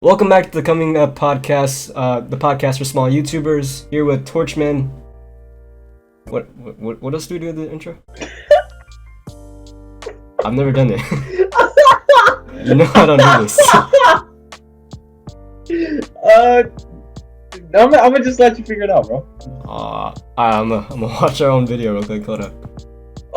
Welcome back to the Coming Up podcast, the podcast for small YouTubers. Here with Torchman. What else do we do in the intro? I've never done it. You know I don't do this. I'm gonna just let you figure it out, bro. I'm gonna watch our own video real quick. Hold up.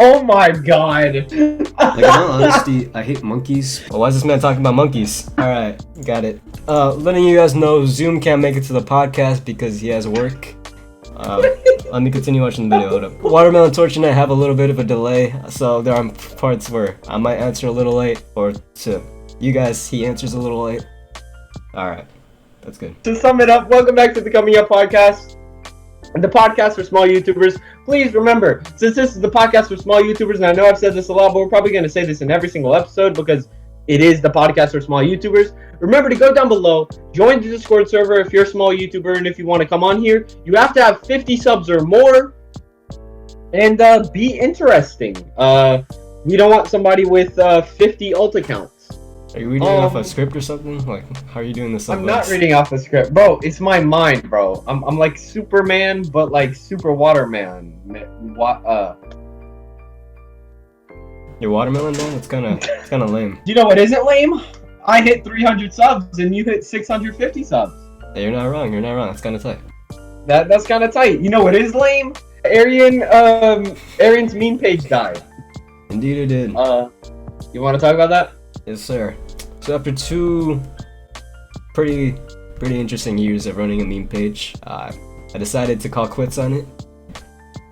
Oh my god. Like, in all honesty, I hate monkeys. Well, why is this man talking about monkeys? Alright, got it. Letting you guys know, Zoom can't make it to the podcast because he has work. Let me continue watching the video. Hold up. Watermelontorch and I have a little bit of a delay, so there are parts where I might answer a little late, or to you guys, he answers a little late. Alright, that's good. To sum it up, welcome back to the Coming Up podcast. The podcast for small YouTubers. Please remember, since this is the podcast for small YouTubers, and I know I've said this a lot, but we're probably going to say this in every single episode because it is the podcast for small YouTubers. Remember to go down below, join the Discord server if you're a small YouTuber, and if you want to come on here, you have to have 50 subs or more, and be interesting. We don't want somebody with 50 alt accounts. Are you reading off a script or something? Like, how are you doing this? I'm not reading off a script, bro. It's my mind, bro. I'm like Superman, but like Super Waterman. Your watermelon man? It's kind of lame. You know what isn't lame? I hit 300 subs and you hit 650 subs. Hey, you're not wrong. You're not wrong. That's kind of tight. That's kind of tight. You know what is lame? Arian's meme page died. Indeed, it did. You want to talk about that? Yes, sir. So after two pretty interesting years of running a meme page, I decided to call quits on it.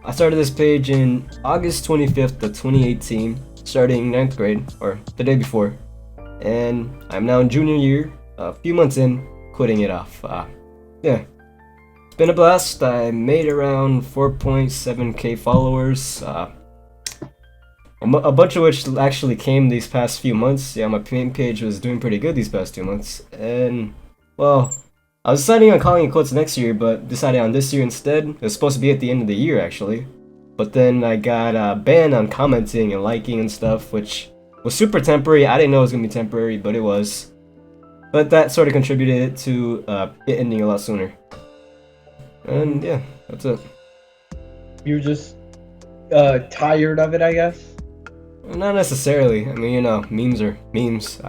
I started this page in August 25th of 2018, starting 9th grade, or the day before, and I'm now in junior year, a few months in, quitting it off. Yeah, it's been a blast. I made around 4.7k followers, a bunch of which actually came these past few months. Yeah, my main page was doing pretty good these past 2 months. And, well, I was deciding on calling it quits next year, but decided on this year instead. It was supposed to be at the end of the year, actually. But then I got banned on commenting and liking and stuff, which was super temporary. I didn't know it was going to be temporary, but it was. But that sort of contributed to it ending a lot sooner. And, yeah, that's it. You're just tired of it, I guess? Not necessarily. I mean, you know, memes are memes.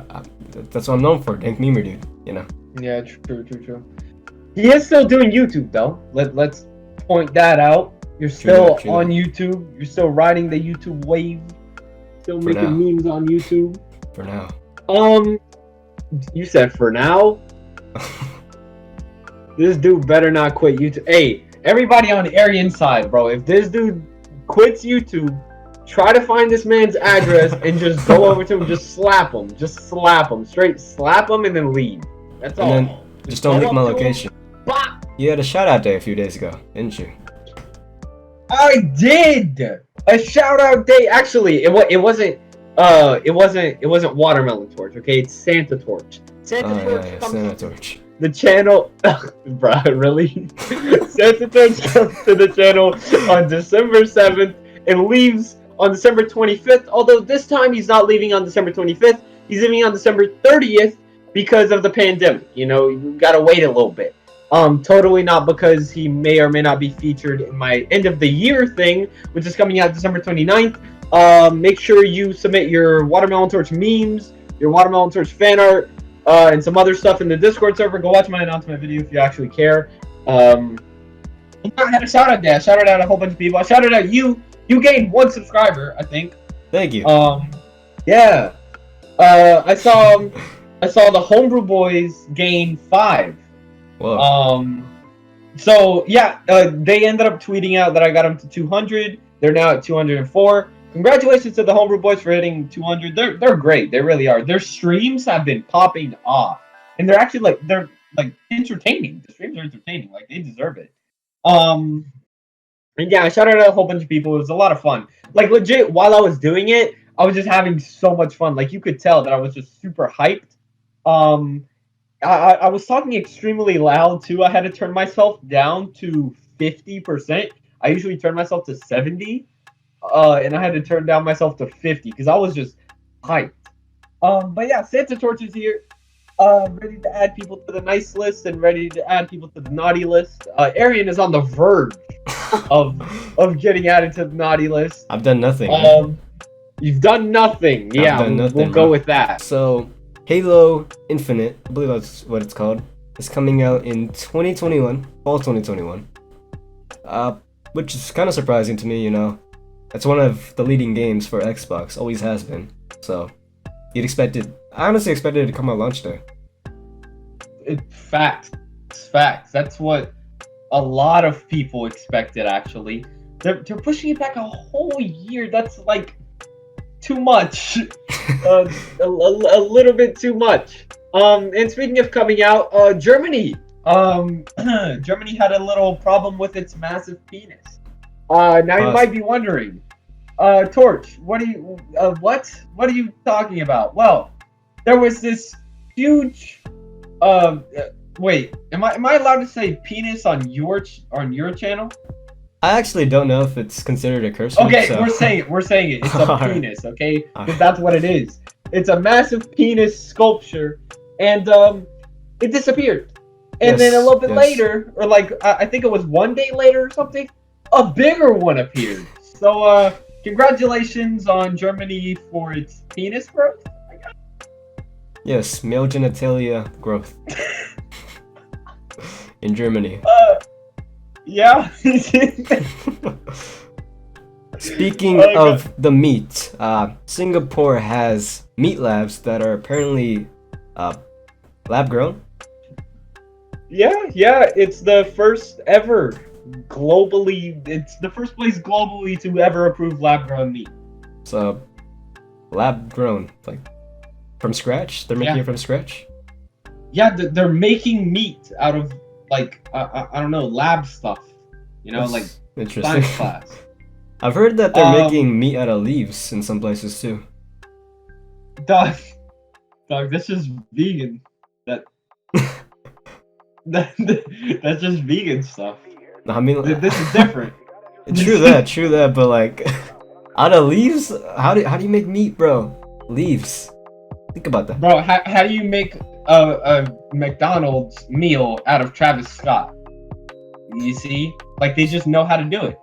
That's what I'm known for, dank memer dude, you know. Yeah, true. He is still doing YouTube, though. Let's point that out. You're still on YouTube. You're still riding the YouTube wave. Still making memes on YouTube. For now. You said for now? This dude better not quit YouTube. Hey, everybody on Arian's side, bro. If this dude quits YouTube, try to find this man's address and just go over to him, just slap him. Just slap him. Straight slap him and then leave. That's all. And then just don't leak my location. You had a shout out day a few days ago, didn't you? I did! A shout out day. Actually, it wasn't watermelontorch, okay? It's Santatorch. Santatorch. The channel, bruh, really? Santatorch comes to the channel on December 7th and leaves on December 25th, although this time he's not leaving on December 25th, he's leaving on December 30th because of the pandemic. You know, you gotta wait a little bit. Totally not because he may or may not be featured in my end of the year thing, which is coming out December 29th. Make sure you submit your Watermelontorch memes, your Watermelontorch fan art, and some other stuff in the Discord server. Go watch my announcement video if you actually care. I had a shout out there. I shouted out a whole bunch of people. I shouted out you. You gained 1 subscriber, I think. Thank you. Yeah. I saw the Homebrew Boys gain 5. Whoa. So yeah, they ended up tweeting out that I got them to 200. They're now at 204. Congratulations to the Homebrew Boys for hitting 200. They're great. They really are. Their streams have been popping off, and they're actually like entertaining. The streams are entertaining. Like, they deserve it. And yeah, I shouted out a whole bunch of people. It was a lot of fun. Like, legit, while I was doing it, I was just having so much fun. Like, you could tell that I was just super hyped. I was talking extremely loud, too. I had to turn myself down to 50%. I usually turn myself to 70. And I had to turn down myself to 50 because I was just hyped. But yeah, Santatorch is here. ready to add people to the nice list and ready to add people to the naughty list. Arian is on the verge of getting added to the naughty list. I've done nothing. You've done nothing. Yeah, done nothing, we'll go with that. So, Halo Infinite, I believe that's what it's called, is coming out in 2021, fall 2021. Which is kind of surprising to me, you know. It's one of the leading games for Xbox, always has been. So, I honestly expected it to come out launch day. Facts. That's what a lot of people expected, actually. They're pushing it back a whole year. That's like too much. a little bit too much. And speaking of coming out, Germany. Germany had a little problem with its massive penis. Now you might be wondering, Torch, what are you talking about? Well, there was this huge. Wait, am I allowed to say penis on your channel? I actually don't know if it's considered a curse word. Okay, so. we're saying it. It's a penis, okay? Because that's what it is. It's a massive penis sculpture, and it disappeared. And then a little bit later, or like I think it was 1 day later or something, a bigger one appeared. So congratulations on Germany for its penis growth. Yes, male genitalia growth in Germany. Yeah. Speaking of the meat, Singapore has meat labs that are apparently lab grown. Yeah, it's the first ever globally. It's the first place globally to ever approve lab grown meat. So, lab grown, like from scratch. They're making it from scratch. Yeah, they're making meat out of like I don't know, lab stuff. You know, like interesting. Science class. I've heard that they're making meat out of leaves in some places too. Dog, that's just vegan. That's just vegan stuff. No, I mean, this is different. True that, but like, out of leaves, how do you make meat, bro? Leaves. Think about that, bro. How do you make a McDonald's meal out of Travis Scott? You see, like they just know how to do it.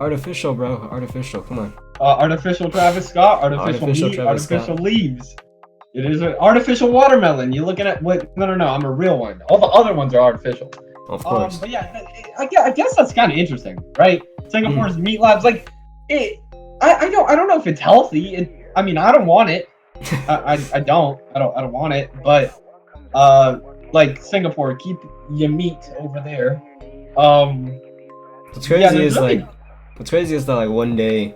Artificial, bro. Artificial. Come on. Artificial Travis Scott. Artificial meat. Artificial leaves. It is an artificial watermelon. You're looking at what? No. I'm a real one. All the other ones are artificial. Of course. But yeah, I guess that's kind of interesting, right? Singapore's meat labs, like, I don't know if it's healthy. I mean, I don't want it. I don't want it. But like Singapore, keep your meat over there. What's crazy is that like one day,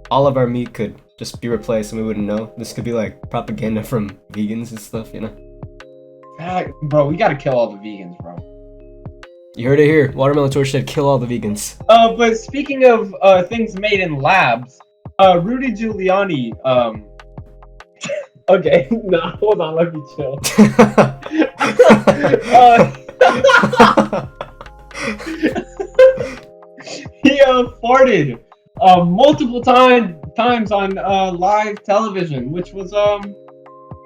all of our meat could just be replaced and we wouldn't know. This could be like propaganda from vegans and stuff, you know? Bro, we gotta kill all the vegans, bro. You heard it here. Watermelontorch said kill all the vegans. But speaking of things made in labs, Rudy Giuliani, okay, no, hold on, let me chill. He farted multiple times on live television, which was I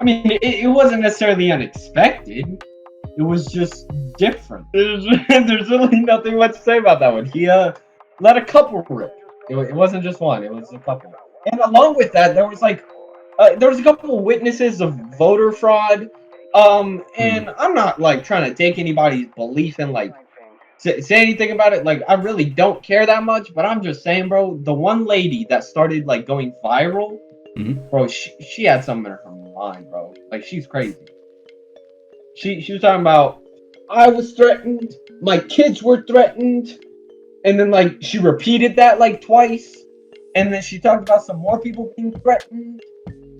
mean, it wasn't necessarily unexpected. It was just different. There's really nothing much to say about that one. He let a couple rip. It wasn't just one. It was a couple. And along with that, there was like there was a couple of witnesses of voter fraud. And I'm not like trying to take anybody's belief and like say anything about it. Like I really don't care that much. But I'm just saying, bro. The one lady that started like going viral, bro. She had something in her mind, bro. Like she's crazy. She was talking about, I was threatened, my kids were threatened, and then like she repeated that like twice, and then she talked about some more people being threatened,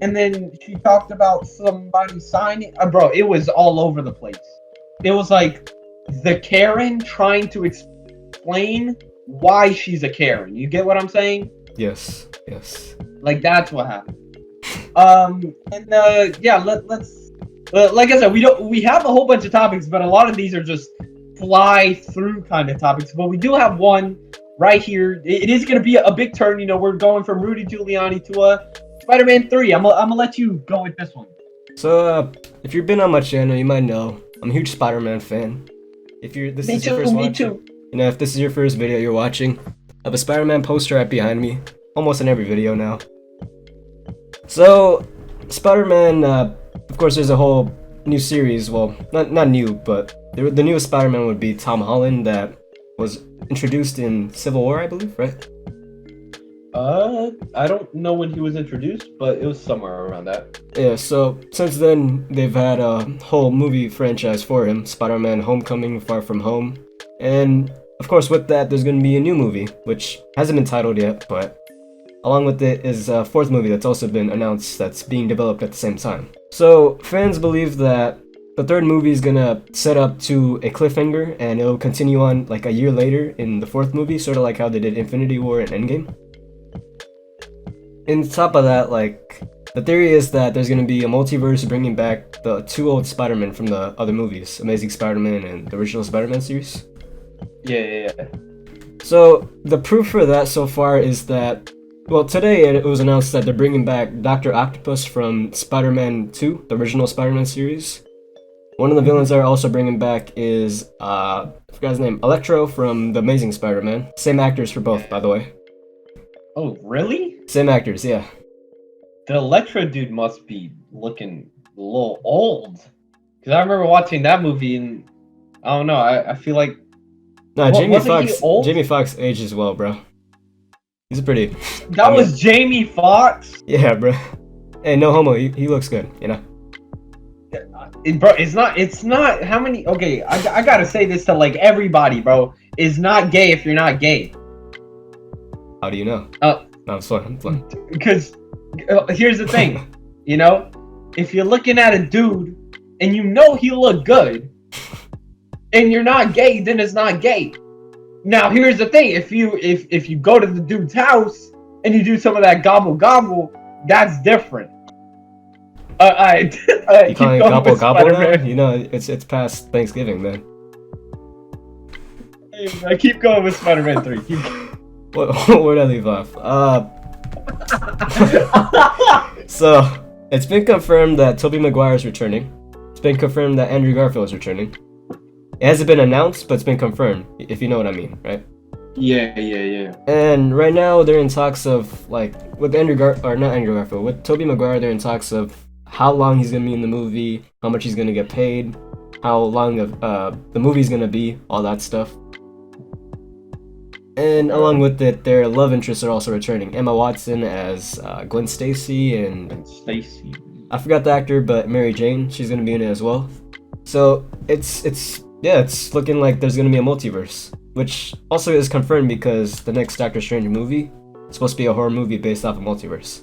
and then she talked about somebody signing. Bro, it was all over the place. It was like the Karen trying to explain why she's a Karen. You get what I'm saying? Yes. Like that's what happened. Yeah, let's. Like I said, we have a whole bunch of topics, but a lot of these are just fly through kind of topics. But we do have one right here. It is going to be a big turn. You know, we're going from Rudy Giuliani to Spider-Man 3. I'm gonna let you go with this one. So, if you've been on my channel, you might know I'm a huge Spider-Man fan. If you're this is your first watching, if this is your first video you're watching, I have a Spider-Man poster right behind me, almost in every video now. So, Spider-Man, of course, there's a whole new series. Well, not new, but the newest Spider-Man would be Tom Holland, that was introduced in Civil War, I believe, right? I don't know when he was introduced, but it was somewhere around that. Yeah, so since then, they've had a whole movie franchise for him, Spider-Man Homecoming, Far From Home. And, of course, with that, there's going to be a new movie, which hasn't been titled yet, but along with it is a fourth movie that's also been announced that's being developed at the same time. So, fans believe that the third movie is going to set up to a cliffhanger, and it'll continue on like a year later in the fourth movie, sort of like how they did Infinity War and Endgame. On top of that, like, the theory is that there's going to be a multiverse bringing back the two old Spider-Men from the other movies, Amazing Spider-Man and the original Spider-Man series. Yeah. So, the proof for that so far is that, well, today it was announced that they're bringing back Dr. Octopus from Spider-Man 2, the original Spider-Man series. One of the villains they're also bringing back is, I forgot his name, Electro from the Amazing Spider-Man. Same actors for both, by the way. Oh, really? Same actors, yeah. The Electro dude must be looking a little old. Because I remember watching that movie and I don't know, I feel like... No, Jamie Foxx ages well, bro. He's a pretty... That was Jamie Foxx? Yeah, bro. Hey, no homo, he looks good, you know? Bro, it's not, how many... Okay, I gotta say this to, like, everybody, bro. It's not gay if you're not gay. How do you know? No, I'm sorry. Because here's the thing, you know, if you're looking at a dude and you know he look good, and you're not gay, then it's not gay. Now here's the thing: if you go to the dude's house and you do some of that gobble gobble, that's different. You calling it gobble gobble now? You know, it's past Thanksgiving, man. I keep going with Spider-Man 3. Where'd I leave off? So, it's been confirmed that Tobey Maguire is returning. It's been confirmed that Andrew Garfield is returning. It hasn't been announced, but it's been confirmed, if you know what I mean, right? Yeah. And right now, they're in talks of, like, with with Tobey Maguire, they're in talks of how long he's gonna be in the movie, how much he's gonna get paid, how long the movie's gonna be, all that stuff. And along with it, their love interests are also returning. Emma Watson as Gwen Stacy, and I forgot the actor, but Mary Jane, she's gonna be in it as well. So it's looking like there's gonna be a multiverse, which also is confirmed because the next Doctor Strange movie is supposed to be a horror movie based off a multiverse.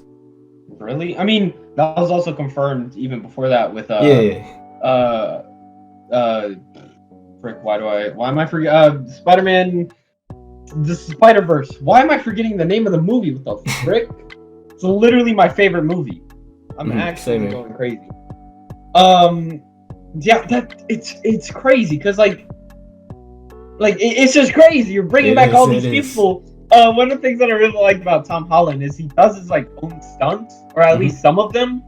Really? I mean, that was also confirmed even before that with frick, why am I forgetting Spider-Man? The Spider-Verse. Why am I forgetting the name of the movie? What the frick? It's literally my favorite movie. I'm actually going crazy. Yeah, it's crazy because like it's just crazy. You're bringing back all these people. One of the things that I really like about Tom Holland is he does his like own stunts, or at least some of them,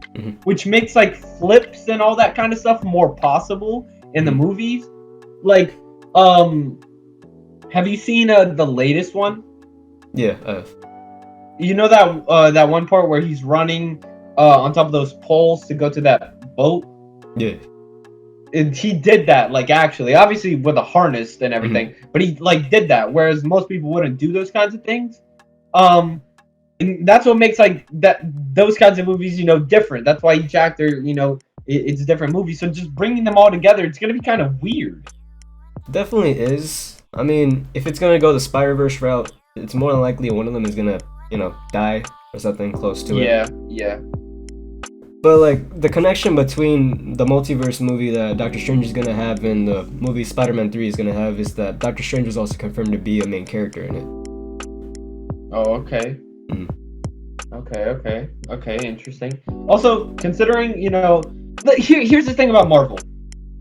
which makes like flips and all that kind of stuff more possible in the movies. Like, have you seen the latest one? Yeah. You know that one part where he's running on top of those poles to go to that boat? Yeah. And he did that, like, actually, obviously with a harness and everything, but he like did that, whereas most people wouldn't do those kinds of things. And that's what makes like those kinds of movies, you know, different. That's why each actor, you know, it's a different movie. So just bringing them all together, it's gonna be kind of weird. Definitely is. I mean, if it's gonna go the Spider-Verse route, it's more than likely one of them is gonna, you know, die or something close to it. Yeah. But like the connection between the multiverse movie that Doctor Strange is gonna have and the movie Spider-Man 3 is gonna have is that Doctor Strange was also confirmed to be a main character in it. Oh, okay. Okay, interesting. Also, considering, you know, here's the thing about Marvel.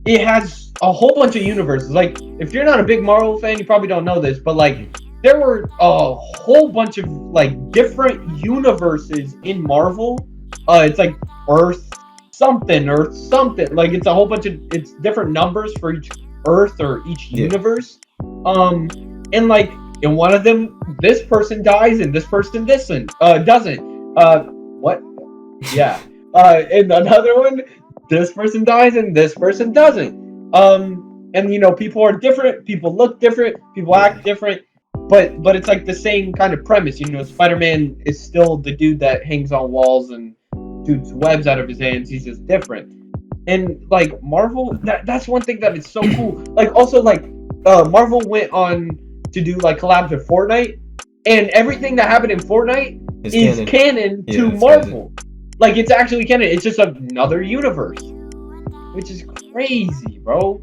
It has a whole bunch of universes. Like, if you're not a big Marvel fan, you probably don't know this, but like, there were a whole bunch of like different universes in Marvel. It's like Earth something Earth something. Like it's a whole bunch of it's different numbers for each Earth or each universe. And like in one of them, this person dies and this person doesn't. What? Yeah. In another one, this person dies and this person doesn't. And you know, people are different, people look different, people act different, but it's like the same kind of premise. You know, Spider-Man is still the dude that hangs on walls and shoots webs out of his hands. He's just different. And like Marvel, that's one thing that is so cool. Like also like Marvel went on to do like collabs with Fortnite, and everything that happened in Fortnite is canon to Marvel. Like it's actually canon. It's just another universe, which is crazy, bro.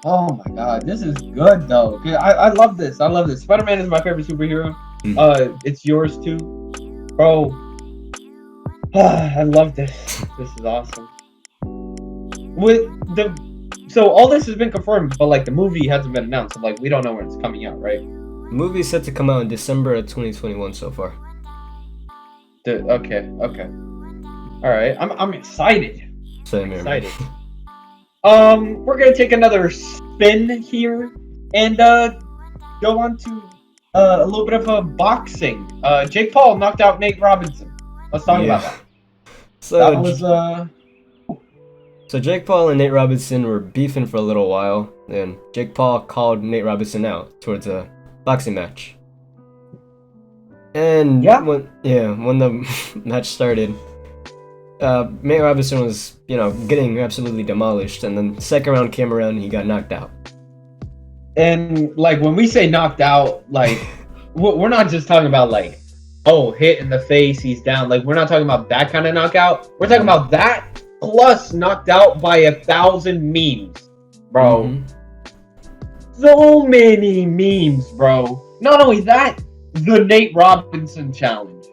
Oh my god, this is good though. I love this. I love this. Spider-Man is my favorite superhero. It's yours too, bro. I love this. This is awesome. So all this has been confirmed, but like the movie hasn't been announced. So like we don't know when it's coming out, right? The movie is set to come out in December of 2021 so far. Okay. All right. I'm excited. Same here. Excited. We're gonna take another spin here and go on to a little bit of boxing. Jake Paul knocked out Nate Robinson. Let's talk about that. So that was So Jake Paul and Nate Robinson were beefing for a little while, and Jake Paul called Nate Robinson out towards a boxing match. And when the match started, Nate Robinson was, getting absolutely demolished, and then the second round came around and he got knocked out. And like when we say knocked out, like we're not just talking about like, oh, hit in the face, he's down. Like we're not talking about that kind of knockout. We're talking about that plus knocked out by 1,000 memes, bro. So many memes, bro. Not only that, the Nate Robinson challenge.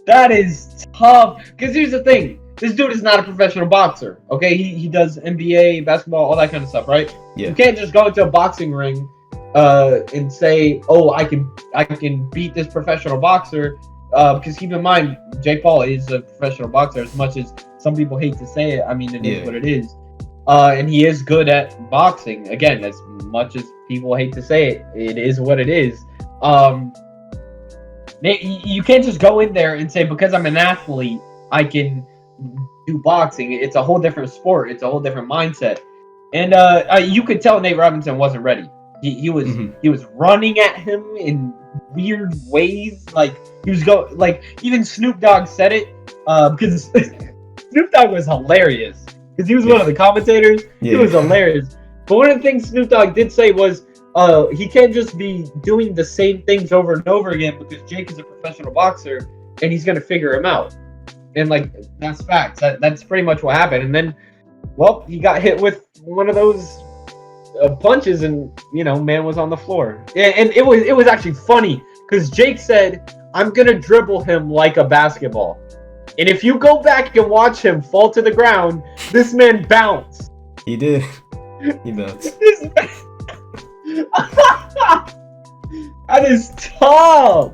That is tough. Because here's the thing. This dude is not a professional boxer. Okay? He does NBA, basketball, all that kind of stuff, right? Yeah. You can't just go into a boxing ring and say, oh, I can beat this professional boxer. Because keep in mind, Jake Paul is a professional boxer. As much as some people hate to say it, I mean, it is what it is. And he is good at boxing. Again, as much as people hate to say it, it is what it is. You can't just go in there and say, because I'm an athlete, I can do boxing. It's a whole different sport. It's a whole different mindset. And you could tell Nate Robinson wasn't ready. He was running at him in weird ways. Like he was even Snoop Dogg said it because Snoop Dogg was hilarious because he was one of the commentators. He was hilarious. But one of the things Snoop Dogg did say was he can't just be doing the same things over and over again because Jake is a professional boxer and he's gonna figure him out. And like that's facts. That's pretty much what happened. And then, well, he got hit with one of those punches, and man was on the floor. And it was actually funny because Jake said, "I'm gonna dribble him like a basketball." And if you go back and watch him fall to the ground, this man bounced. He did. He bounced. That is tough.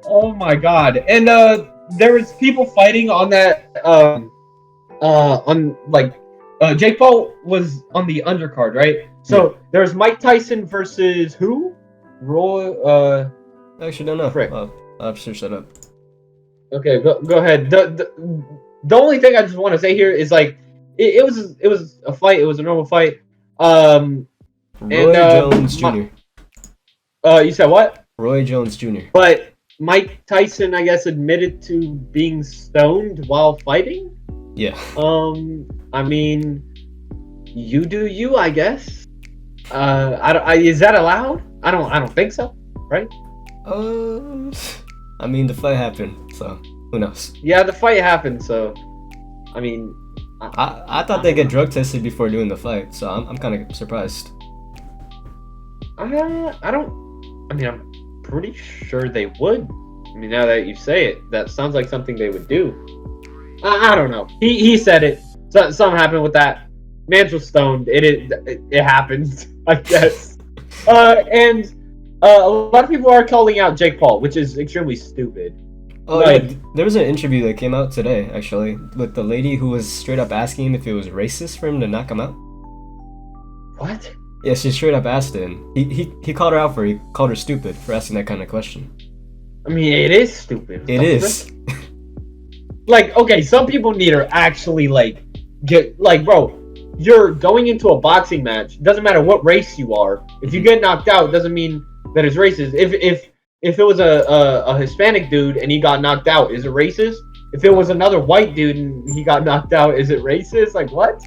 Oh my god. And there was people fighting on that Jake Paul was on the undercard, right? So there's Mike Tyson versus who? Roy I actually don't know. Frick. I'll have to search that up. Okay, go ahead. The only thing I just want to say here is like it was a fight, it was a normal fight. Roy Jones Jr. You said what? Roy Jones Jr. But Mike Tyson, I guess, admitted to being stoned while fighting. Yeah. I mean, you do you, I guess. Is that allowed? I don't think so, right? I mean, the fight happened, so who knows? Yeah, the fight happened, so I mean, I thought they get drug tested before doing the fight, so I'm kind of surprised. I'm pretty sure they would. I mean, now that you say it, that sounds like something they would do. I don't know. He said it. So, something happened with that. Mans was stoned. It happens, I guess. And a lot of people are calling out Jake Paul, which is extremely stupid. Oh like, yeah, there was an interview that came out today actually with the lady who was straight up asking him if it was racist for him to knock him out. what? Yeah, she straight up asked him. He called her out for it. He called her stupid for asking that kind of question. I mean, it is stupid. It is. Like, okay, some people need to actually like get like, bro, you're going into a boxing match. Doesn't matter what race you are. If you get knocked out, doesn't mean that it's racist. If it was a Hispanic dude and he got knocked out, is it racist? If it was another white dude and he got knocked out, is it racist? Like what?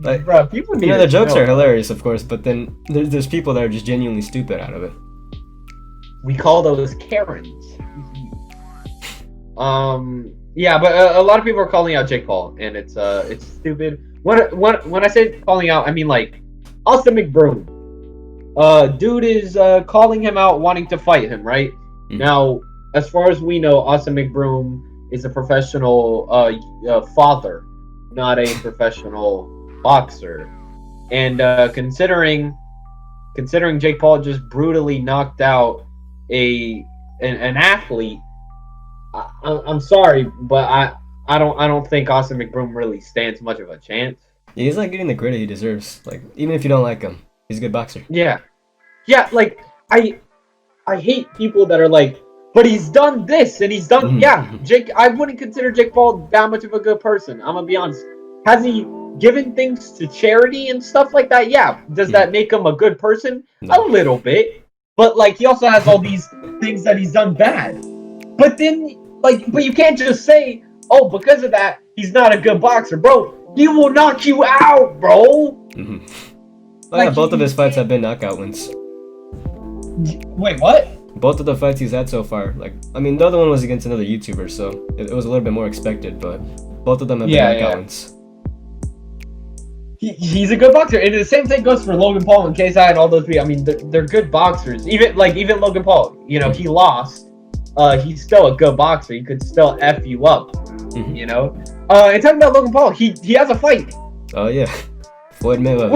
Like, bro, people need. The jokes are hilarious, of course, but then there's people that are just genuinely stupid out of it. We call those Karens. Yeah, but a lot of people are calling out Jake Paul, and it's stupid. When I say calling out, I mean like Austin McBroom. Dude is calling him out, wanting to fight him, right? Mm-hmm. Now, as far as we know, Austin McBroom is a professional father, not a professional boxer. And considering Jake Paul just brutally knocked out an athlete, I'm sorry, but I don't think Austin McBroom really stands much of a chance. Yeah, he's not getting the credit he deserves. Like, even if you don't like him, he's a good boxer. Yeah, like I hate people that are like, but he's done this and he's done. Mm-hmm. Yeah, Jake. I wouldn't consider Jake Paul that much of a good person. I'm gonna be honest. Has he given things to charity and stuff like that? Yeah. Does that make him a good person? No. A little bit. But like, he also has all these things that he's done bad. But then, like, but you can't just say, oh, because of that, he's not a good boxer, bro. He will knock you out, bro. Mm-hmm. Well, yeah, both of his fights have been knockout wins. Wait, what? Both of the fights he's had so far, like, I mean, the other one was against another YouTuber, so it was a little bit more expected, but both of them have been knockout wins. He's a good boxer, and the same thing goes for Logan Paul and KSI and all those people. I mean, they're good boxers. Even Logan Paul, you know, he lost. He's still a good boxer. He could still F you up, you know. And talking about Logan Paul, he has a fight. Oh yeah, Floyd Mayweather.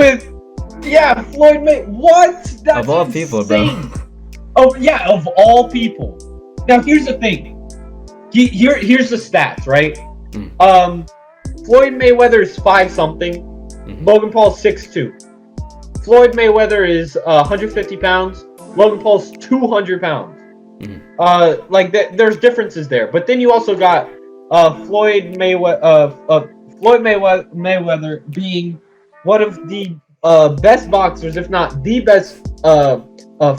Floyd Mayweather. What? That's of all people, bro. Of all people. Now here's the thing. Here's the stats, right? Floyd Mayweather is 5-something. Logan Paul's 6'2". Floyd Mayweather is 150 pounds. Logan Paul's 200 pounds. There's differences there. But then you also got Floyd Mayweather being one of the best boxers, if not the best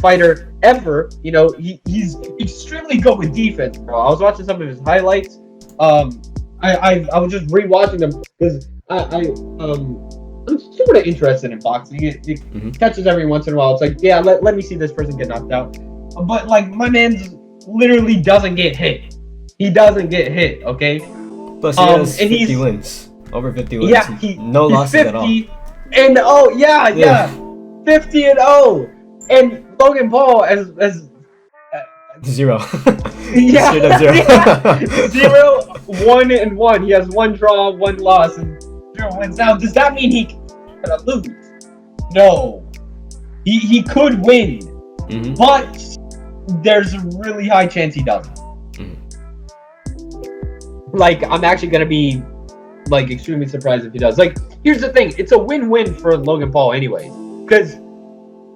fighter ever. You know, he's extremely good with defense, bro. I was watching some of his highlights. I was just rewatching them because I'm sort of interested in boxing. It catches every once in a while. It's like, yeah, let me see this person get knocked out. But like, my man literally doesn't get hit. He doesn't get hit. Okay. Plus, he has 50 wins. Over 50 wins. Yeah, no losses at all. And 50-0. And Logan Paul as 0. Yeah, straight up 0. 0-1-1. He has 1 draw, 1 loss, and 0 wins. Now, does that mean he gonna lose? No. He could win, but there's a really high chance he doesn't. Like, I'm actually gonna be like extremely surprised if he does. Like, here's the thing: it's a win-win for Logan Paul, anyways, because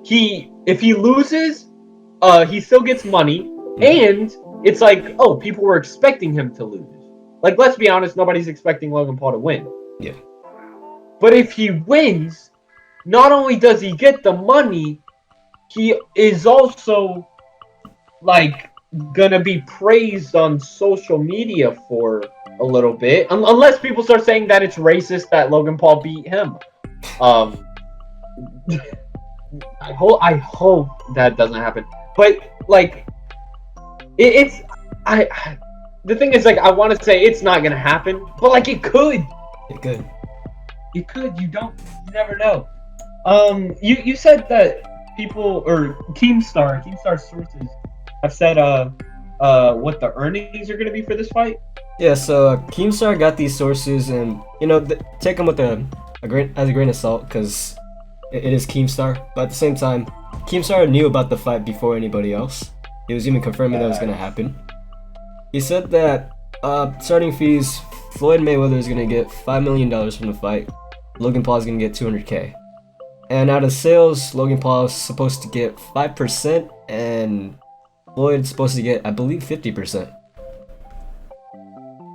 if he loses, he still gets money, and it's like, oh, people were expecting him to lose. Like, let's be honest, nobody's expecting Logan Paul to win. Yeah. But if he wins, not only does he get the money, he is also like gonna be praised on social media for a little bit, unless people start saying that it's racist that Logan Paul beat him. I hope that doesn't happen. But like, the thing is, like, I want to say it's not gonna happen, but like, it could. It could. You never know. You said that people or Keemstar sources have said what the earnings are going to be for this fight. Yeah, so Keemstar got these sources, and you know, take them with a grain of salt, because it is Keemstar. But at the same time, Keemstar knew about the fight before anybody else. He was even confirming that it was going to happen. He said that starting fees, Floyd Mayweather is gonna get $5 million from the fight. Logan Paul is gonna get 200K. And out of sales, Logan Paul is supposed to get 5%, and Floyd's supposed to get, I believe, 50%.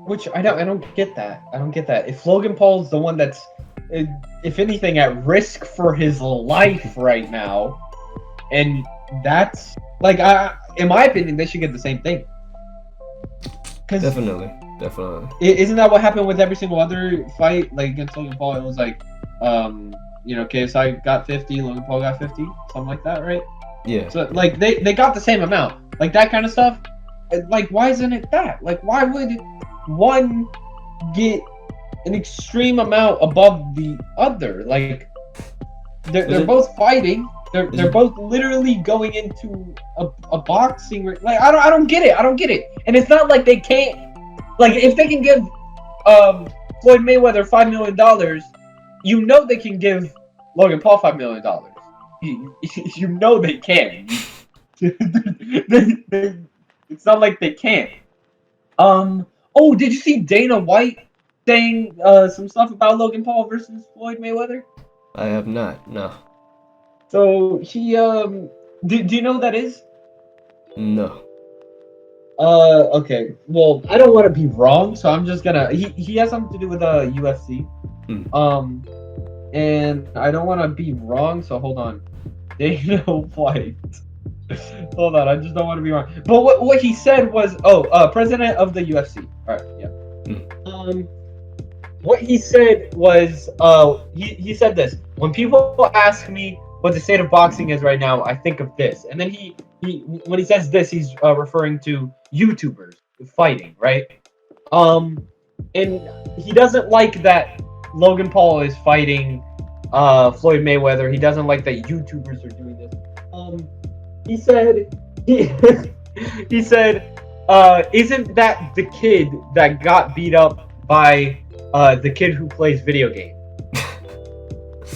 Which I don't get that. I don't get that. If Logan Paul's the one that's, if anything, at risk for his life right now, and that's like, in my opinion, they should get the same thing. Definitely. Isn't that what happened with every single other fight, like against Logan Paul? It was like, KSI got 50, Logan Paul got 50, something like that, right? Yeah. So like they got the same amount, like that kind of stuff. Like, why isn't it that? Like, why would one get an extreme amount above the other? Like, they're both fighting. They're both literally going into a boxing ring. Like, I don't get it. I don't get it. And it's not like they can't. Like, if they can give Floyd Mayweather $5 million, you know they can give Logan Paul $5 million. You know they can. It's not like they can't. Oh, did you see Dana White saying some stuff about Logan Paul versus Floyd Mayweather? I have not. No. So he do you know who that is? No. Okay. Well, I don't want to be wrong, so I'm just gonna. He has something to do with UFC. And I don't want to be wrong, so hold on. Dana White. Hold on, I just don't want to be wrong. But what he said was, president of the UFC. All right, yeah. What he said was, he said this: when people ask me what the state of boxing is right now, I think of this. And then he when he says this, he's referring to YouTubers fighting, right? And he doesn't like that Logan Paul is fighting Floyd Mayweather. He doesn't like that YouTubers are doing this. He said, he said, isn't that the kid that got beat up by the kid who plays video games?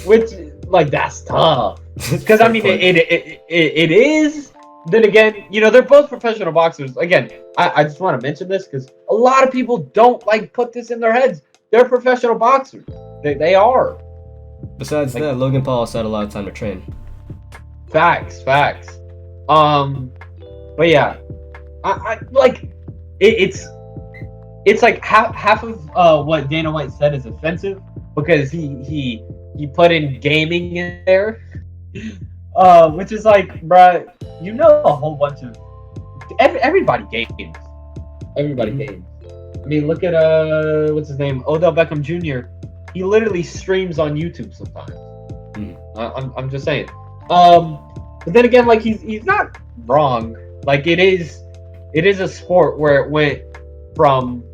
Which, like, that's tough. Because, I mean, it is. Then again, you know, they're both professional boxers. Again, I just want to mention this because a lot of people don't, like, put this in their heads. They're professional boxers. They are. Besides that, Logan Paul also had a lot of time to train. Facts. But yeah, I like it's like half of what Dana White said is offensive because he put in gaming in there, which is like, bruh, you know, a whole bunch of everybody games. Everybody games. I mean, look at what's his name, Odell Beckham Jr. He literally streams on YouTube sometimes. I'm just saying. But then again, like he's not wrong. Like it is a sport where it went from,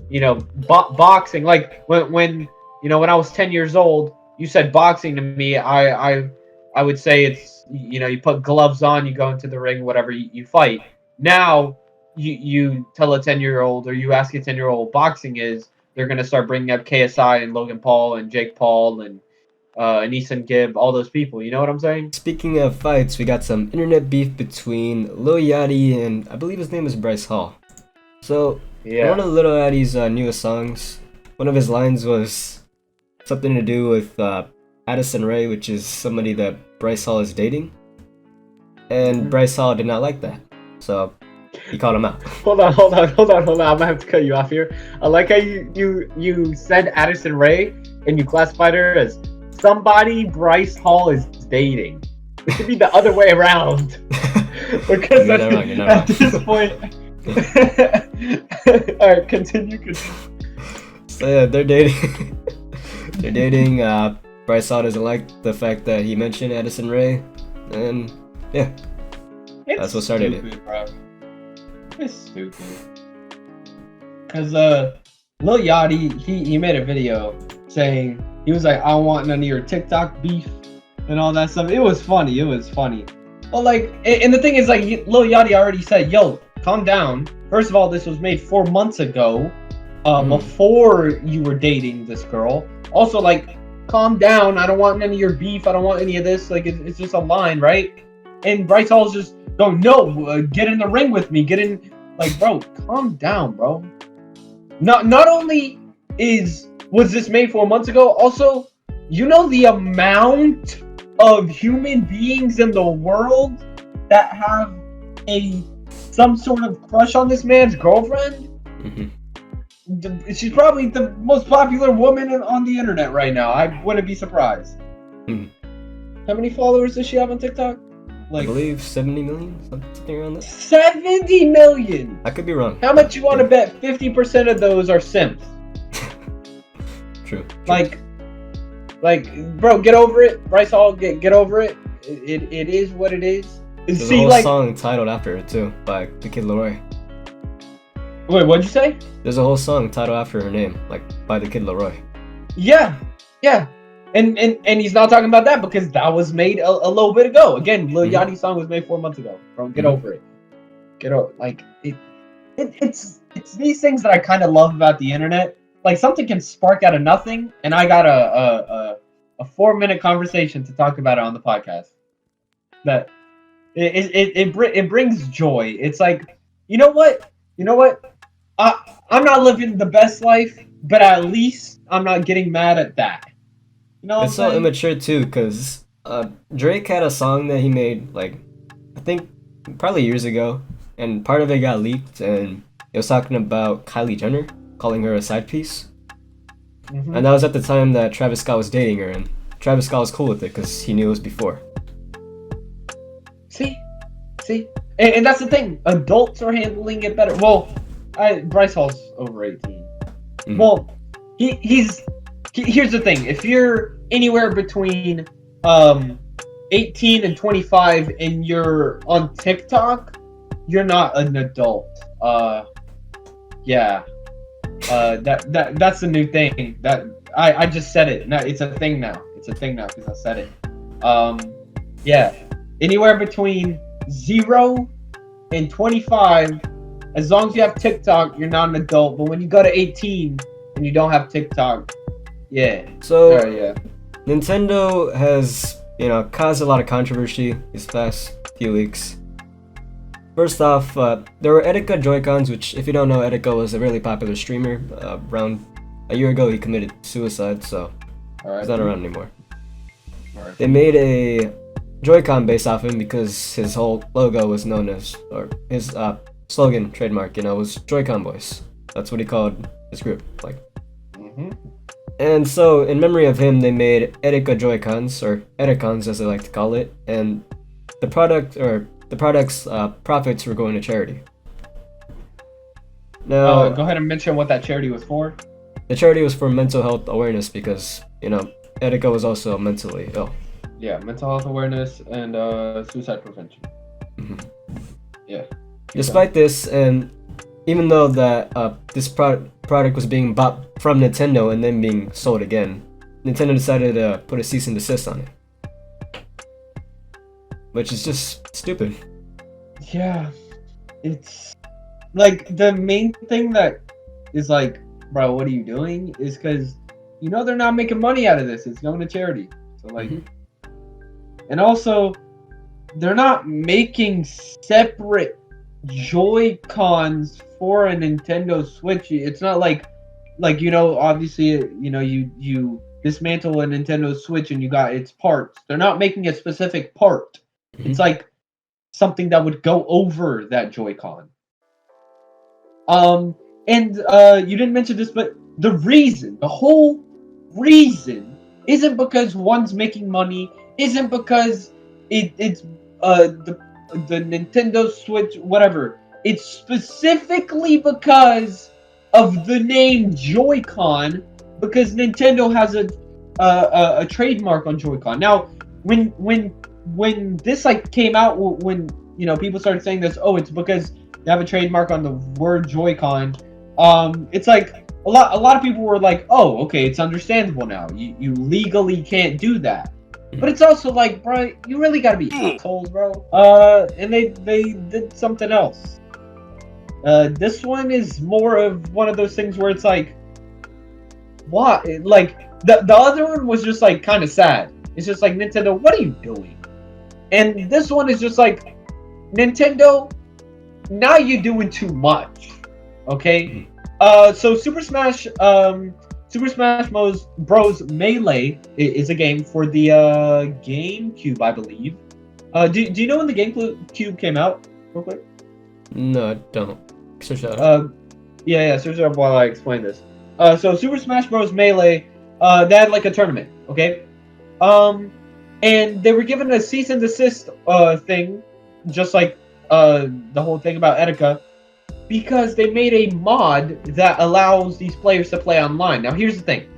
you know, boxing. Like when you know, when I was 10 years old, you said boxing to me, I would say it's, you know, you put gloves on, you go into the ring, whatever, you fight. Now you tell a 10-year-old or you ask a 10-year-old what boxing is, they're gonna start bringing up KSI and Logan Paul and Jake Paul and Aneeson Gibb, all those people. You know what I'm saying? Speaking of fights, we got some internet beef between Lil Yachty and I believe his name is Bryce Hall. So, yeah, one of Lil Yachty's newest songs, one of his lines was something to do with Addison Rae, which is somebody that Bryce Hall is dating. And Bryce Hall did not like that. So, he called him out. Hold on. I'm gonna have to cut you off here. I like how you said Addison Rae and you classified her as somebody Bryce Hall is dating. It should be the other way around. Because you're not at this point. Alright, continue. So yeah, they're dating. They're dating. Bryce Hall doesn't like the fact that he mentioned Addison Rae. And yeah. That's what started it. Bro. It's stupid. Cause Lil Yachty, he made a video saying, he was like, I don't want none of your TikTok beef and all that stuff. It was funny. Well, like, and the thing is, like, Lil Yachty already said, yo, calm down. First of all, this was made 4 months ago, before you were dating this girl. Also, like, calm down. I don't want any of your beef. I don't want any of this. Like, it's just a line, right? And Bryce Hall's just going, no, get in the ring with me. Get in Like, bro, calm down, bro. Not only was this made 4 months ago, also, you know the amount of human beings in the world that have some sort of crush on this man's girlfriend? Mm-hmm. She's probably the most popular woman on the internet right now. I wouldn't be surprised. Mm-hmm. How many followers does she have on TikTok? I believe 70 million, something around that. 70 million! I could be wrong. How much you want to bet 50% of those are simps? True. Like, bro, get over it. Bryce Hall, get over it. It is what it is. There's a whole song titled after it too, by the Kid Laroi. Wait, what'd you say? There's a whole song titled after her name, like by the Kid Laroi. Yeah. And he's not talking about that because that was made a little bit ago. Again, Lil Yachty's song was made 4 months ago. Bro, get over it. Get over it's these things that I kind of love about the internet. Like, something can spark out of nothing, and I got a 4-minute conversation to talk about it on the podcast. That it brings joy. It's like, you know what? I'm not living the best life, but at least I'm not getting mad at that. You know what it's so immature too, because Drake had a song that he made, like, I think probably years ago, and part of it got leaked, and it was talking about Kylie Jenner, calling her a side piece. And that was at the time that Travis Scott was dating her, and Travis Scott was cool with it because he knew it was before. See, and that's the thing. Adults are handling it better. Well, Bryce Hall's over 18. Well, here's the thing. If you're anywhere between 18 and 25 and you're on TikTok, you're not an adult. Yeah. That's the new thing. That I just said it. No, it's a thing now. It's a thing now because I said it. Yeah. Anywhere between 0 and 25, as long as you have TikTok, you're not an adult. But when you go to 18 and you don't have TikTok, yeah. So yeah. Nintendo has, caused a lot of controversy these past few weeks. First off, there were Etika Joy-Cons, which, if you don't know, Etika was a really popular streamer. Around a year ago, he committed suicide, so he's not around anymore. They made a Joy-Con based off him because his whole logo was known as, or his slogan, trademark, was Joy-Con Boys. That's what he called his group, like. And so, in memory of him, they made Etika Joy-Cons, or Etikons as they like to call it, and the product's profits were going to charity. Now, go ahead and mention what that charity was for. The charity was for mental health awareness because, Etika was also mentally ill. Yeah, mental health awareness and suicide prevention. Yeah. Despite this, and even though that this product was being bought from Nintendo and then being sold again, Nintendo decided to put a cease and desist on it. Which is just stupid. Yeah. It's like the main thing that is like, bro, what are you doing? Is because they're not making money out of this. It's going to charity. So like, and also they're not making separate Joy-Cons for a Nintendo Switch. It's not like obviously you dismantle a Nintendo Switch and you got its parts. They're not making a specific part. It's like something that would go over that Joy-Con. And you didn't mention this, but the whole reason isn't because one's making money, isn't because it's the Nintendo Switch, whatever. It's specifically because of the name Joy-Con, because Nintendo has a trademark on Joy-Con. Now, when this came out, when people started saying this, it's because they have a trademark on the word Joy-Con. It's like a lot of people were like, oh, okay, it's understandable now. You legally can't do that. But it's also like, bro, you really gotta be assholes, bro. And they did something else. This one is more of one of those things where it's like, what? Like the other one was just like kind of sad. It's just like, Nintendo, what are you doing? And this one is just like, Nintendo, now you're doing too much. Okay. So Super Smash Bros. Melee is a game for the GameCube, I believe. Do you know when the GameCube came out? Real quick. No, I don't. Search that up. Yeah. Search it up while I explain this. So Super Smash Bros. Melee, they had like a tournament. Okay. And they were given a cease and desist thing, just like the whole thing about Etika, because they made a mod that allows these players to play online. Now here's the thing.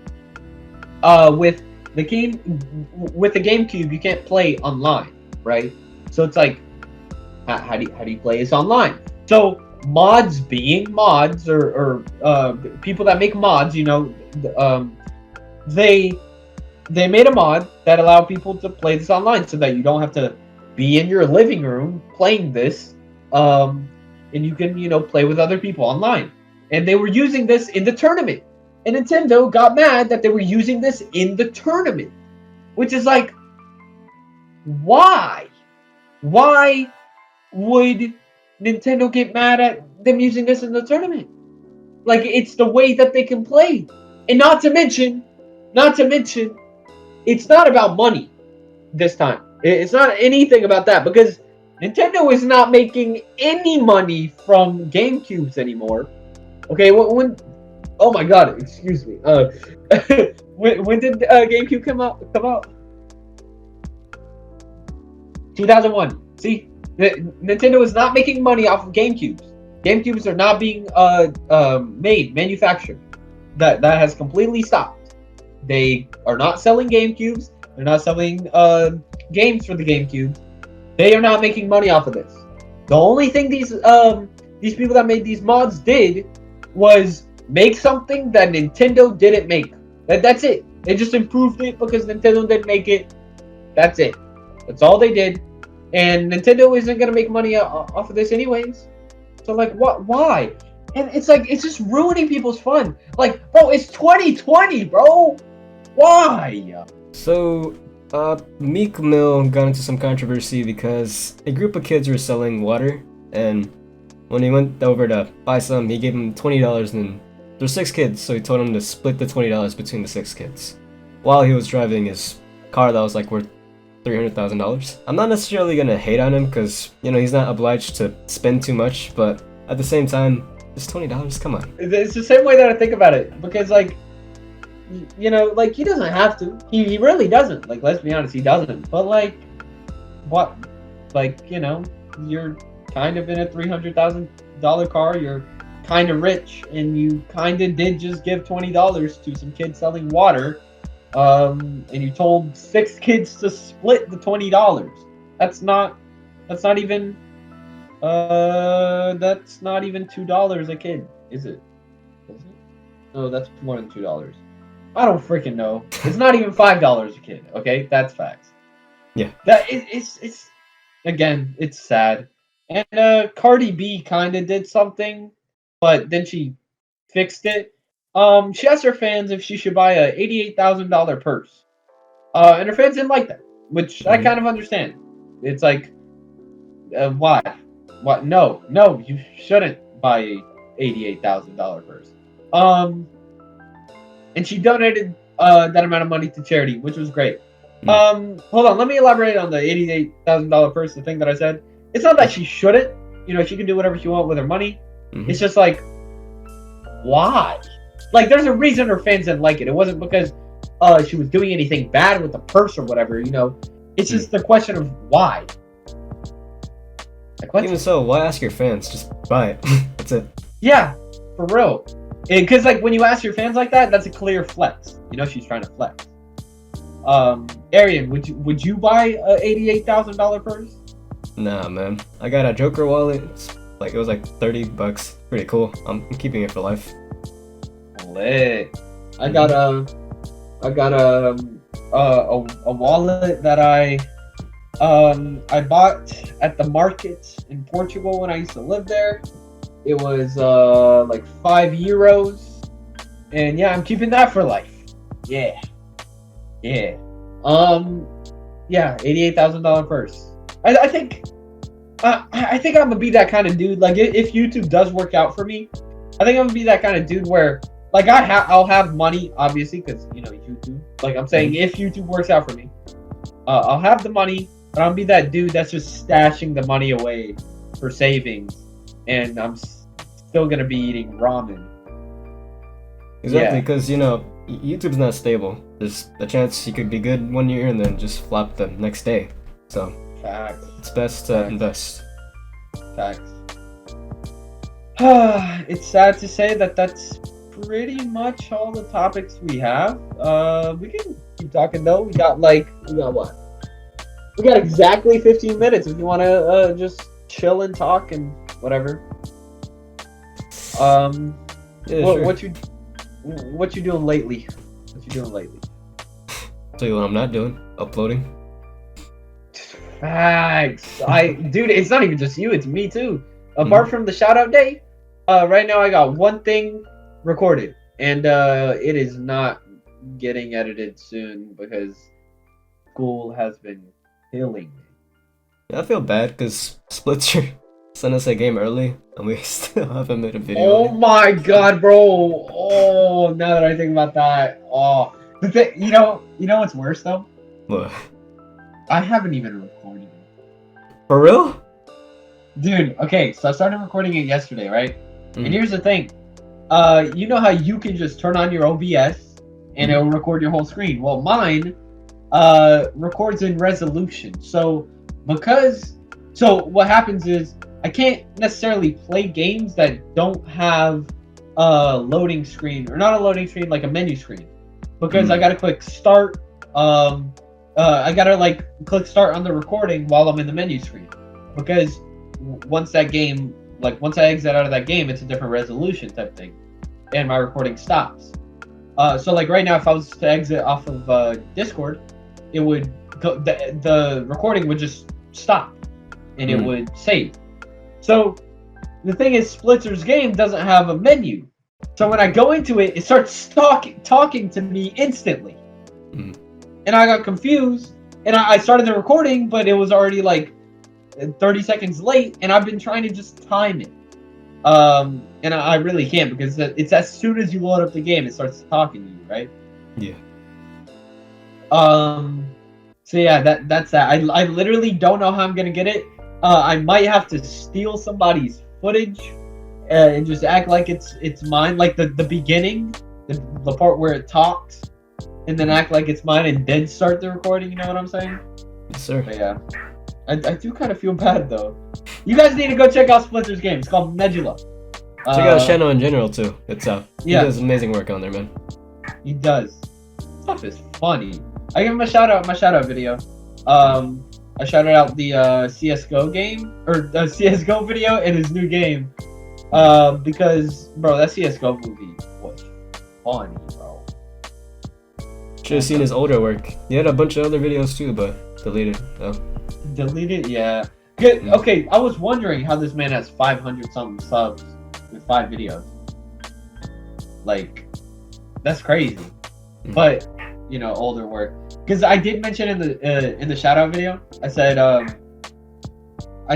With the GameCube, you can't play online, right? So it's like, how do you play this online? So mods being mods, or people that make mods, you know, they made a mod that allowed people to play this online, so that you don't have to be in your living room playing this, and you can, you know, play with other people online. And they were using this in the tournament, and Nintendo got mad that they were using this in the tournament, which is like, why would Nintendo get mad at them using this in the tournament? Like, it's the way that they can play. And not to mention, it's not about money this time. It's not anything about that, because Nintendo is not making any money from GameCubes anymore. Okay, when oh my god, excuse me. When did GameCube come out? 2001. See, Nintendo is not making money off of GameCubes. GameCubes are not being manufactured. That has completely stopped. They are not selling GameCubes. They're not selling games for the GameCube. They are not making money off of this. The only thing these people that made these mods did was make something that Nintendo didn't make. That's it. They just improved it because Nintendo didn't make it. That's it. That's all they did. And Nintendo isn't gonna make money off of this anyways. So like, what? Why? And it's like, it's just ruining people's fun. Like, bro, it's 2020, bro. Why? So, Meek Mill got into some controversy because a group of kids were selling water, and when he went over to buy some, he gave them $20, and there's 6 kids, so he told them to split the $20 between the 6 kids, while he was driving his car that was like worth $300,000. I'm not necessarily gonna hate on him, because, you know, he's not obliged to spend too much, but at the same time, just $20, come on. It's the same way that I think about it, because like, you know, like, he doesn't have to. He really doesn't. Like, let's be honest, he doesn't. But like, what? Like, you know, you're kind of in a $300,000 car. You're kind of rich, and you kind of did just give $20 to some kids selling water. And you told 6 kids to split the $20. That's not even $2 a kid, is it? No, that's more than $2. I don't freaking know. It's not even $5 a kid. Okay, that's facts. Yeah. It's again, it's sad. And Cardi B kind of did something, but then she fixed it. She asked her fans if she should buy a $88,000 purse. And her fans didn't like that, which I kind of understand. It's like, why? What? No, you shouldn't buy a $88,000 purse. And she donated that amount of money to charity, which was great. Hold on, let me elaborate on the $88,000 purse, the thing that I said. It's not that she shouldn't. You know, she can do whatever she wants with her money. It's just like, why? Like, there's a reason her fans didn't like it. It wasn't because she was doing anything bad with the purse or whatever, you know. It's just the question of why. Like, even so, why ask your fans? Just buy it. That's it. Yeah, for real. Because like, when you ask your fans like that, that's a clear flex. You know, she's trying to flex. Arian, would you buy a $88,000 purse? Nah, man. I got a Joker wallet. It was like $30. Pretty cool. I'm keeping it for life. Lit. I got a wallet that I bought at the market in Portugal when I used to live there. It was like €5, and yeah, I'm keeping that for life. Yeah. Yeah, $88,000 purse. I think I think I'm gonna be that kind of dude. Like, if YouTube does work out for me, I think I'm gonna be that kind of dude where, like, I'll have money, obviously, because YouTube. Like, I'm saying, if YouTube works out for me, I'll have the money, but I'll be that dude that's just stashing the money away for savings, and I'm still gonna be eating ramen. Exactly, because YouTube's not stable. There's a chance you could be good one year and then just flop the next day. So Facts. it's best to invest. Facts. It's sad to say that that's pretty much all the topics we have. We can keep talking though. We got what? We got exactly 15 minutes if you want to just chill and talk and whatever. Yeah, sure. What you doing lately? Tell you what I'm not doing. Uploading. Facts. Dude, it's not even just you, it's me too. Apart from the shout out day, right now I got one thing recorded, and it is not getting edited soon because school has been killing me. Yeah, I feel bad because Splitzer sent us a game early and we still haven't made a video. Oh my god, bro. Oh, now that I think about that. Oh, the thing, you know what's worse though? What? I haven't even recorded it. For real? Dude, okay, so I started recording it yesterday, right? And here's the thing. You know how you can just turn on your OBS and it'll record your whole screen? Well, mine records in resolution. So what happens is I can't necessarily play games that don't have a loading screen, or not a loading screen, like a menu screen, because I gotta click start. I gotta click start on the recording while I'm in the menu screen, because once I exit out of that game, it's a different resolution type thing, and my recording stops. So like right now, if I was to exit off of Discord, it would go, the recording would just stop, and it would save. So the thing is, Splitzer's game doesn't have a menu. So when I go into it, it starts talking to me instantly. And I got confused, and I started the recording, but it was already like 30 seconds late, and I've been trying to just time it. And I really can't, because it's as soon as you load up the game, it starts talking to you, right? Yeah. So yeah, that's that. I literally don't know how I'm gonna get it. I might have to steal somebody's footage and just act like it's mine, like the beginning, the part where it talks, and then act like it's mine and then start the recording. You know what I'm saying? Yes, sir. But yeah, I do kind of feel bad though. You guys need to go check out Splinter's game. It's called Nebula. Check out his channel in general too. He does amazing work on there, man. He does. Stuff is funny. I give him a shout out in my shout out video. I shouted out the CSGO game, or the CSGO video in his new game, because bro, that CSGO movie was funny, bro. Should have seen his older work. He had a bunch of other videos too, but deleted. Oh. Deleted, yeah. Good. Okay, I was wondering how this man has 500 something subs with 5 videos. Like, that's crazy. But older work. Because I did mention in the shout out video, I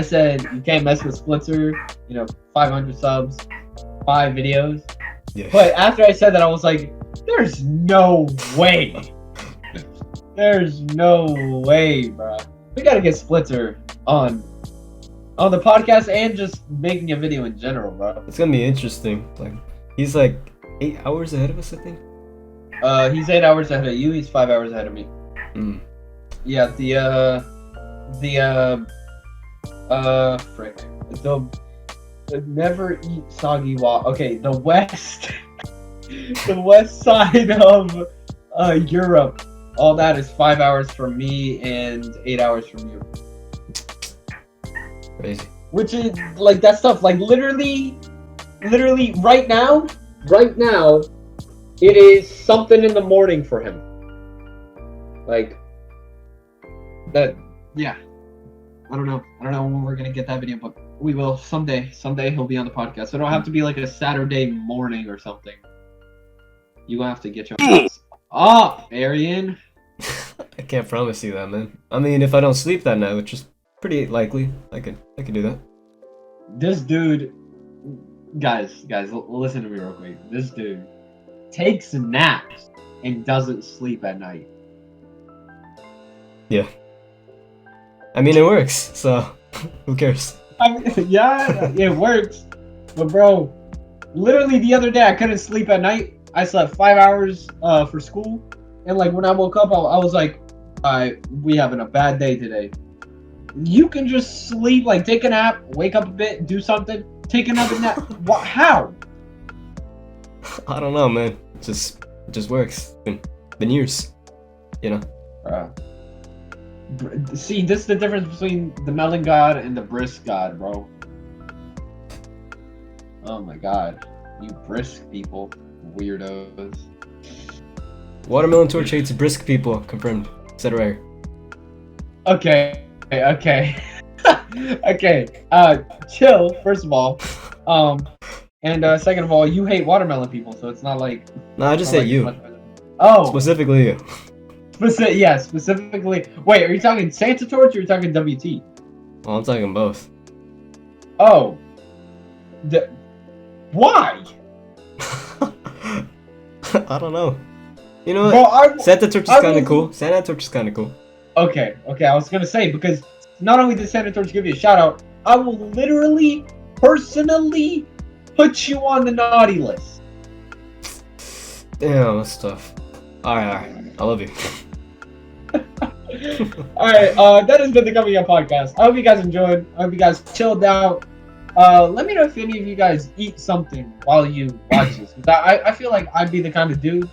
said you can't mess with Splitzer. 500 subs, 5 videos. Yeah. But after I said that, I was like, there's no way. There's no way, bro. We gotta get Splitzer on the podcast and just making a video in general, bro. It's gonna be interesting. Like, he's like 8 hours ahead of us, I think. He's 8 hours ahead of you. He's 5 hours ahead of me. Yeah, frick. The never eat soggy walk. Okay, the west side of Europe. All that is 5 hours from me and 8 hours from you. Crazy. Which is like that stuff. Like literally right now, it is something in the morning for him. Like that. Yeah. I don't know when we're gonna get that video, but we will someday. Someday he'll be on the podcast. So it don't have to be like a Saturday morning or something. You gonna have to get your ass up, Arian. I can't promise you that, man. I mean, if I don't sleep that night, which is pretty likely. I could do that. This dude, guys, listen to me real quick. This dude takes naps and doesn't sleep at night. Yeah. I mean, it works, so who cares? I mean, yeah, it works. But bro, literally the other day I couldn't sleep at night. I slept 5 hours for school, and like when I woke up, I was like, we having a bad day today. You can just sleep, like take a nap, wake up a bit, do something, take another nap. What? How? I don't know, man. It just works. Been years, you know. See, this is the difference between the melon god and the brisk god, bro. Oh my god, you brisk people, weirdos. Watermelontorch hates brisk people. Confirmed. Said right. Okay. Okay. Chill. First of all, and second of all, you hate watermelon people, so it's not like. No, I just said you. Oh. Specifically you. Yeah, specifically. Wait, are you talking Santatorch or are you talking WT? Well, I'm talking both. Oh. Why? I don't know. You know what? Santatorch is kind of cool. Santatorch is kind of cool. Okay. I was gonna say, because not only did Santatorch give you a shout out, I will literally, personally put you on the naughty list. Damn, that's tough. Alright. I love you. Alright, that has been the Coming Up Podcast. I hope you guys enjoyed. I hope you guys chilled out. Let me know if any of you guys eat something while you watch this. I feel like I'd be the kind of dude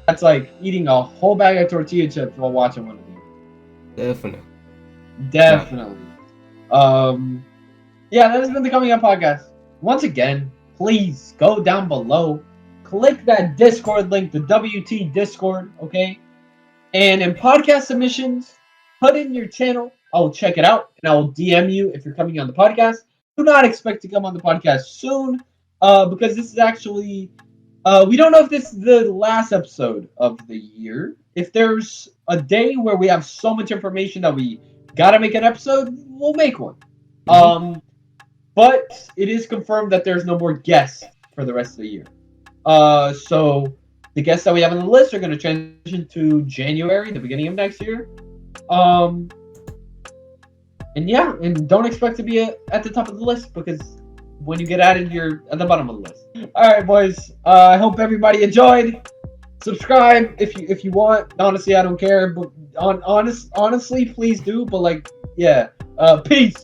that's like eating a whole bag of tortilla chips while watching one of these. Definitely. Yeah, that has been the Coming Up Podcast. Once again, please go down below, click that Discord link, the WT Discord, okay? And in podcast submissions, put in your channel. I will check it out, and I will DM you if you're coming on the podcast. Do not expect to come on the podcast soon, because this is actually, we don't know if this is the last episode of the year. If there's a day where we have so much information that we gotta make an episode, we'll make one. But it is confirmed that there's no more guests for the rest of the year. So the guests that we have on the list are going to transition to January, the beginning of next year. And yeah, and don't expect to be at the top of the list, because when you get added, you're at the bottom of the list. All right, boys. I hope everybody enjoyed. Subscribe if you want. Honestly, I don't care, but honestly, please do. But like, yeah. Peace.